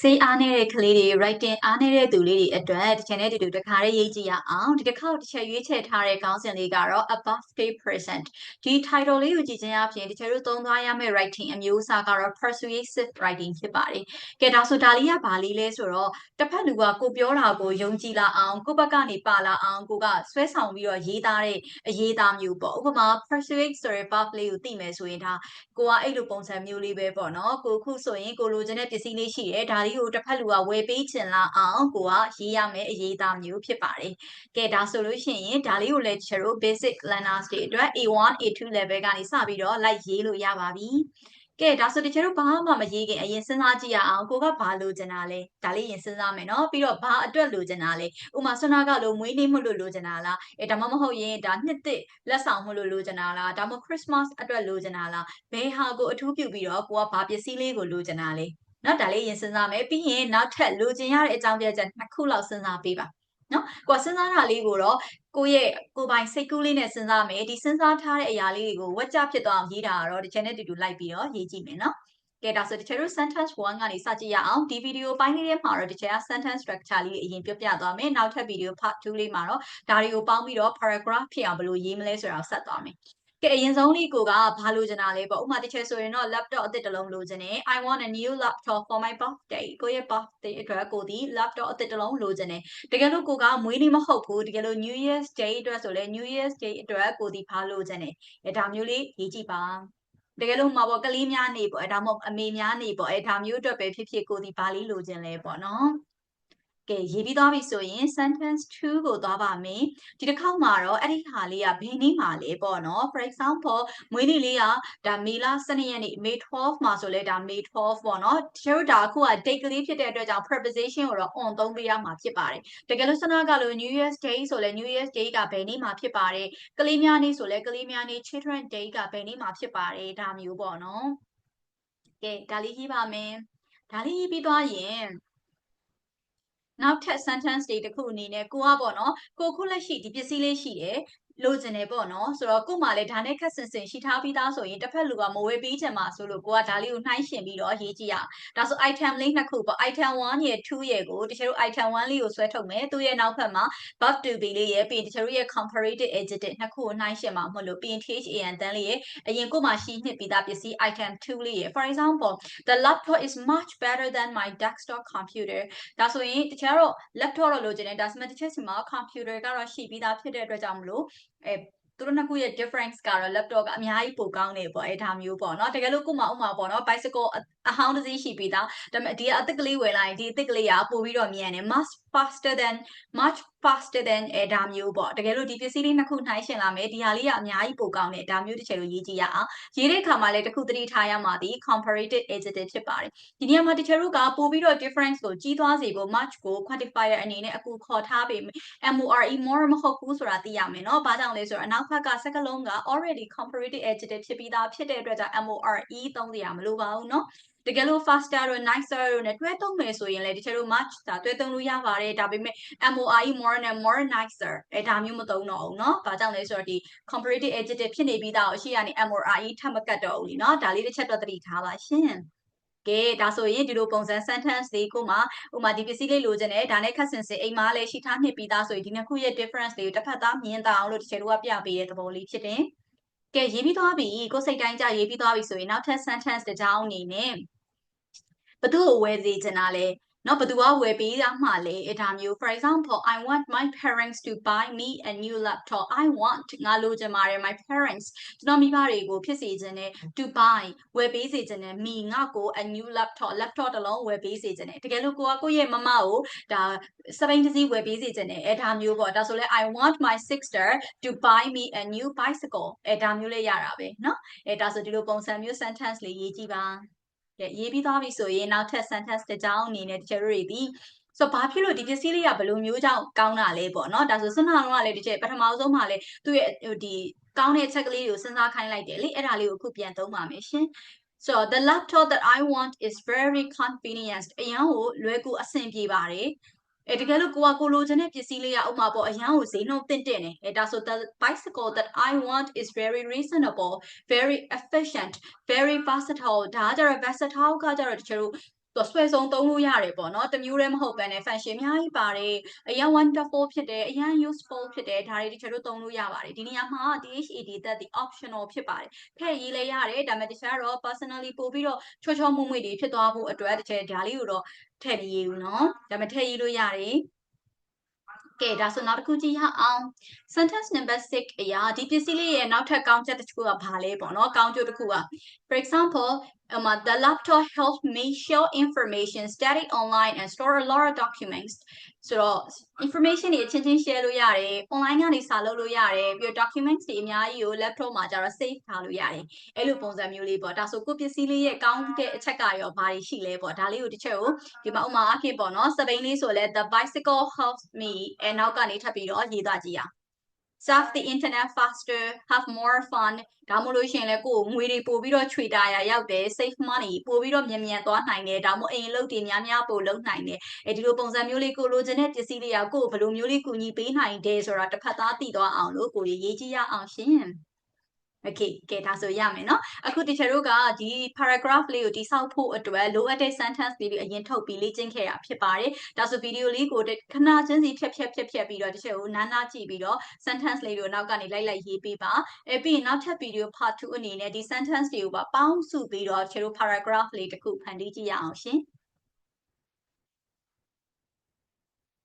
ဆေးအားနည်းတဲ့ကလေးတွေ writing အားနည်းတဲ့သူလေးတွေအတွက်တချင်တဲ့တူတခါလေးရေးကြည့်ရအောင်ဒီတစ်ခေါက်တစ်ချက်ရွေးချယ်ထားတဲ့ခေါင်းစဉ်လေးကတော့ above 3%ဒီ title လေးကိုကြည့်ခြင်းအပြင်တချို့တို့သုံးသွားရမယ့် writing အမျိုးအစားကတော့ persuasive writing ဖြစ်ပါတယ်။ကဲဒါဆိုဒါလေးကဘာလေးလဲဆိုတော့တစ်ဖက်လူကကိုပြောတာကိုယုံကြည်လာအောင်ကိုဘက်ကနေပါလာအောင်ကိုကဆွဲဆောင်ပြီးတော့ရေးသားတဲ့အရေးသားမျိုးပေါ့ဥပမာ persuade ဆိုတဲ့ verb လေးကိုသိမယ်ဆိုရင်ဒါကိုကအဲ့လိုပုံစံမျိုးလေးပဲပေါ့နော်ကိုခုဆိုရင်ကိုလိုချင်တဲ့ပစ္စည်းလေးရှိတယ်ဒါလေးကိုတစ်ဖက်လူကဝယ်ပေးချင်လာအောင်ကိုကရေးရမယ်အရေးသားမျိုးဖြစ်ပါတယ်။ကဲဒါဆိုလို့ရှိရင်ဒါလေးကိုလည်းကျတို့ basic learners တွေအတွက် A1 A2 level ကနေစပြီးတော့လိုက်ရေးလို့ရပါပြီ။ကဲဒါဆိုတချို့တို့ဘာမှမရေးခင်အရင်စဉ်းစားကြည့်ရအောင်ကိုကဘာလိုချင်တာလဲဒါလေးရင်စဉ်းစားမယ်နော်ပြီးတော့ဘာအတွက်လိုချင်တာလဲဥမာဆွမ်းနာကလိုမွေးနေ့မို့လို့လိုချင်တာလားဒါမှမဟုတ်ရင်ဒါနှစ်သစ်လက်ဆောင်မို့လို့လိုချင်တာလားဒါမှမဟုတ် Christmas အတွက်လိုချင်တာလားဘယ်ဟာကိုအထူးပြုပြီးတော့ကိုကဘာပစ္စည်းလေးကိုလိုချင်တာလဲနော်ဒါလေးရင်စဉ်းစားမယ်ပြီးရင်နောက်ထပ်လိုချင်ရတဲ့အကြောင်းပြချက်နှစ်ခုလောက်စဉ်းစားပေးပါနော်ကိုကစဉ်းစားတာလေးကိုတော့ကိုပိုင်စိတ်ကူးလေးနဲ့စဉ်းစားမယ်ဒီစဉ်းစားထားတဲ့အရာလေးတွေကိုဝက်ကြဖြစ်သွားအောင်ရေးတာကတော့ဒီ channel တူတူလိုက်ပြီးတော့ရေးကြည့်မယ်နော်ကဲဒါဆိုတချို့တို့ sentence 1ကနေစကြည့်ရအောင်ဒီဗီဒီယိုပိုင်းလေးထဲမှာတော့တချို့ sentence structure လေးအရင်ပြပြသွားမယ်နောက်ထပ်ဗီဒီယို part 2လေးမှာတော့ဒါတွေကိုပေါင်းပြီးတော့ paragraph ဖြစ်အောင်ဘယ်လိုရေးမလဲဆိုတာကိုဆက်သွားမယ်ကဲအရင်ဆုံးလေးကိုကဘာလိုချင်တာလဲပေါ့ဥပမာတစ်ချက်ဆိုရင်တော့ laptop အသစ်တစ်လုံးလိုချင်တယ် I want a new laptop for my birthday ကိုရဲ့ birthday အတွက်ကိုဒီ laptop အသစ်တစ်လုံးလိုချင်တယ်တကယ်လို့ကိုကမွေးနေ့မဟုတ်ဘူးတကယ်လို့ New Year's Day အတွက်ဆိုလဲ New Year's Day အတွက်ကိုဒီဘာလိုချင်တယ်ဒါမျိုးလေးရေးကြည့်ပါတကယ်လို့မှာပေါ့ကလေးများနေပေါ့ဒါမှမဟုတ်အမေများနေပေါ့ဒါမျိုးအတွက်ပဲဖြစ်ဖြစ်ကိုဒီဘာလေးလိုချင်လဲပေါ့နော်ကဲရေးပြီးသွားပြီဆိုရင် sentence 2ကိုသွားပါမယ်ဒီတစ်ခေါက်မှာတော့အဲ့ဒီဟာလေးကဘယ်နေ့မှာလဲပေါ့နော် for example မွေးနေ့လေးကဒါမေလ12ရက်နေ့ May 12မှာဆိုလဲဒါ May 12ပေါ့နော်တချို့ဒါအခုက date ကလေးဖြစ်တဲ့အတွက်ကြောင့် preposition ကိုတော့ on သုံးပေးရမှာဖြစ်ပါတယ်တကယ်လို့စနာကလို့ New Year's Day ဆိုလဲ New Year's Day ကဘယ်နေ့မှာဖြစ်ပါတယ်ကလေးများနေ့ဆိုလဲကလေးများနေ့ Children Day ကဘယ်နေ့မှာဖြစ်ပါတယ်ဒါမျိုးပေါ့နော်ကဲဒါလေးရေးပါမယ်ဒါလေးရေးပြီးသွားရင်နောက်ထပ် sentence တွေတခုအနေနဲ့ကိုကပေါ့နော်ကိုခုလက်ရှိဒီပစ္စည်းလေးရှိတယ်လိုချင်တယ်ပေါ့နော်ဆိုတော့ကို့မှာလည်းဒါနဲ့ခက်ဆင်ဆင်ရှိထားပြီးသားဆိုရင်တစ်ဖက်လူကမဝယ်ပေးချင်မှာဆိုလို့ကိုကဒါလေးကိုနှိုင်းရှင်ပြီးတော့ရေးကြည့်ရဒါဆို item လေးနှစ်ခုပေါ့ item 1ရဲ့2ရဲ့ကိုတချို့တို့ item 1လေးကိုဆွဲထုတ်မယ်သူ့ရဲ့နောက်ဖက်မှာ verb to be လေးရဲ့ပြီးတချို့တို့ရဲ့ comparative adjective နှစ်ခုကိုနှိုင်းရှင်မှာမဟုတ်လို့ပြီးရင် THAN တန်းလေးရဲ့အရင်ကို့မှာရှိနှစ်ပြီးသားပစ္စည်း item 2လေးရဲ့ for example the laptop is much better than my desktop computer ဒါဆိုရင်တခြားတော့ laptop တော့လိုချင်တယ်ဒါပေမဲ့တစ်ချက်စီမှာ computer ကတော့ရှိပြီးသားဖြစ်တဲ့အတွက်ကြောင့်မလို့သူတို့နှစ်ခုရဲ့ difference ကတော့ laptop ကအများကြီးပိုကောင်းတယ်ပေါ့ဒါမျိုးပေါ့နော်တကယ်လို့ကို့မှာဥမာပေါ့နော် bicycle အဟောင်းတစ်စီးရှိပြီးသားဒါပေမဲ့ဒီကအသစ်ကလေးဝယ်လိုက်ရင်ဒီအသစ်ကလေးကပိုပြီးတော့မြန်တယ် much faster than ဒါမျိုးပေါ့တကယ်လို့ဒီပစ္စည်းလေးနှစ်ခုနှိုင်းရှင်လာမယ်ဒီဟာလေးကအများကြီးပိုကောင်းတယ်ဒါမျိုးတစ်ချက်လို့ရေးကြည့်ရအောင်ရေးတဲ့အခါမှာလည်းတစ်ခုသတိထားရမှာဒီ comparative adjective ဖြစ်ပါတယ်ဒီနေရာမှာတချို့တို့ကပိုပြီးတော့ difference ကိုကြီးသွားစေဖို့ much ကို quantifier အနေနဲ့အကူခေါ်ထားပေမဲ့ more မဟုတ်ဘူးဆိုတာသိရမယ်နော်ဘာကြောင့်လဲဆိုတော့အနောက်ဘက်ကစကားလုံးက already comparative adjective ဖြစ်ပြီးသားဖြစ်တဲ့အတွက်ကြောင့် more သုံးစရာမလိုပါဘူးနော်တကယ်လို့ faster တို့ nicer တို့နဲ့တွဲသုံးမယ်ဆိုရင်လည်းတချို့တို့ much ဒါတွဲသုံးလို့ရပါတယ်ဒါပေမဲ့ more နဲ့ more nicer ဒါမျိုးမသုံးတော့ဘူးเนาะဘာကြောင့်လဲဆိုတော့ဒီ comparative adjective ဖြစ်နေပြီးသားကိုရှေ့ကနေ more ထပ်မကတ်တော့ဘူးလीเนาะဒါလေးတစ်ချက်တော့သတိထားပါရှင်ကဲဒါဆိုရင်ဒီလိုပုံစံ sentence လေးကိုမှဥမာဒီပစ္စည်းလေးလိုချင်တယ်ဒါနဲ့ခက်ဆင်ဆင်အိမ်မှာလည်းရှိထားနှစ်ပြီးသားဆိုရင်ဒီနှစ်ခုရဲ့ difference လေးကိုတစ်ဖက်သားမြင်သာအောင်လို့တချို့တို့ကပြပေးတဲ့သဘောလေးဖြစ်တယ်ကဲရေးပြီးသွားပြီကိုစိတ်တိုင်းကြရေးပြီးသွားပြီဆိုရင်နောက်ထပ် sentence တစ်ကြောင်းအနေနဲ့ဘသူ့ကိုဝယ်စေချင်တာလဲနော်ဘသူကဝယ်ပေးရမှာလဲဒါမျိုး for example I want my parents to buy me a new laptop I want ငါလိုချင်ပါတယ် my parents ကျွန်တော်မိဘတွေကိုဖြစ်စေချင်တယ် to buy ဝယ်ပေးစေချင်တယ် me ငါကို a new laptop တစ်လုံးဝယ်ပေးစေချင်တယ်တကယ်လို့ကိုယ့်ရဲ့မမကိုဒါစပိန်တစ်စီးဝယ်ပေးစေချင်တယ်ဒါမျိုးပေါ့ဒါဆိုလဲ I want my sister to buy me a new bicycle ဒါမျိုးလေးရတာပဲเนาะဒါဆိုဒီလိုပုံစံမျိုး sentence လေးရေးကြည့်ပါရေးပြီးသွားပြီဆိုရင်နောက်ထပ် sentence တစ်ကြောင်းအနေနဲ့တချို့တွေဒီဆိုဘာဖြစ်လို့ဒီပစ္စည်းလေးကဘယ်လိုမျိုးကြောင့်ကောင်းတာလဲပေါ့နော်ဒါဆိုစွမ်းနာတော့ကလည်းဒီချက်ပထမဆုံးမှာလေသူ့ရဲ့ဒီကောင်းတဲ့အချက်ကလေးကိုစဉ်းစားခိုင်းလိုက်တယ်လေအဲ့ဒါလေးကိုအခုပြန်သုံးပါမယ်ရှင် so the laptop that I want is very convenient အရန်ကိုလွယ်ကူအဆင်ပြေပါတယ်တကယ်လို့ကိုလိုချင်တဲ့ပစ္စည်းလေးကဥမာပေါ့အရန်ကိုဈေးနှုန်းတင့်တယ်နေဒါဆို the bicycle that I want is very reasonable very efficient very versatile ဒါကြတော့ versatile ကကြတော့တချို့ သူဆွဲဆုံးသုံးလို့ရတယ်ပေါ့နော်တမျိုးတည်းမဟုတ်ဘဲနဲ့ function အများကြီးပါတယ်အရင် wonderful ဖြစ်တယ်အရင် useful ဖြစ်တယ်ဒါတွေတချို့တို့သုံးလို့ရပါတယ်ဒီနေရာမှာ THED သက်ဒီ optional ဖြစ်ပါတယ်ထည့်ရေးလည်းရတယ်ဒါပေမဲ့တခြားတော့ personally ပို့ပြီးတော့ချောချောမွေ့မွေ့တွေဖြစ်သွားဖို့အတွက်တခြားဒါလေးကိုတော့ထည့်မရေးဘူးเนาะဒါပေမဲ့ထည့်ရေးလို့ရတယ်ကဲဒါဆိုနောက်တစ်ခုကြည့်ရအောင် sentence number 6အရာဒီပစ္စည်းလေးရဲ့နောက်ထပ်ကောင်းချက်တစ်ခုကဘာလဲပေါ့နော်ကောင်းကျိုးတစ်ခုက for example the laptop helped me share information study online and store a lot of documents ဆိုတော့ information တွေအချင်းချင်း share လို့ရတယ် online ကနေစာလုပ်လို့ရတယ်ပြီးတော့ documents တွေအများကြီးကို laptop မှာကျတော့ save ထားလို့ရတယ်အဲ့လိုပုံစံမျိုးလေးပေါ့ဒါဆိုကိုပစ္စည်းလေးရဲ့ကောင်းတဲ့အချက်ကရောဘာတွေရှိလဲပေါ့ဒါလေးကိုတစ်ချက်ကိုဒီမှာဥမာအဖြစ်ပေါ့နော်စပိန်လေးဆိုလဲ the bicycle helps me အဲနောက်ကနေထပ်ပြီးတော့ရေးသွားကြည့်ရအောင် surf the internet faster have more fun ဒါမှမဟုတ်လို့ရှိရင်လည်းကိုယ်ငွေတွေပို့ပြီးတော့ခြွေတာရရောက်တယ် save money ပို့ပြီးတော့မြန်မြန်သွားနိုင်တယ်ဒါမှမဟုတ်အိမ်လုပ်တွေများများပို့လုပ်နိုင်တယ်အဲဒီလိုပုံစံမျိုးလေးကိုလိုချင်တဲ့ပစ္စည်းလေးကကိုယ်ဘယ်လိုမျိုးလေးကူညီပေးနိုင်တယ်ဆိုတာတစ်ဖက်သားသိသွားအောင်လို့ကိုရေးကြည့်ရအောင်ရှင်Okay ကဲဒါဆိုရမယ်เนาะအခုတချို့တို့ကဒီ paragraph လေးကိုတိစောက်ဖို့အတွက်လိုအပ်တဲ့ sentence လေးတွေအရင်ထုတ်ပြီးလေ့ကျင့်ခဲ့တာဖြစ်ပါတယ်ဒါဆိုဗီဒီယိုလေးကိုခဏချင်းစီဖြတ်ပြီးတော့တချို့ကိုနားကြည့်ပြီးတော့ sentence လေးတွေကိုနောက်ကနေလိုက်ရေးပေးပါပြီးရင်နောက်ထပ်ဗီဒီယို part 2အနေနဲ့ဒီ sentence တွေကိုပါပေါင်းစုပြီးတော့တချို့တို့ paragraph လေးတစ်ခုဖန်တီးကြည့်ရအောင်ရှင်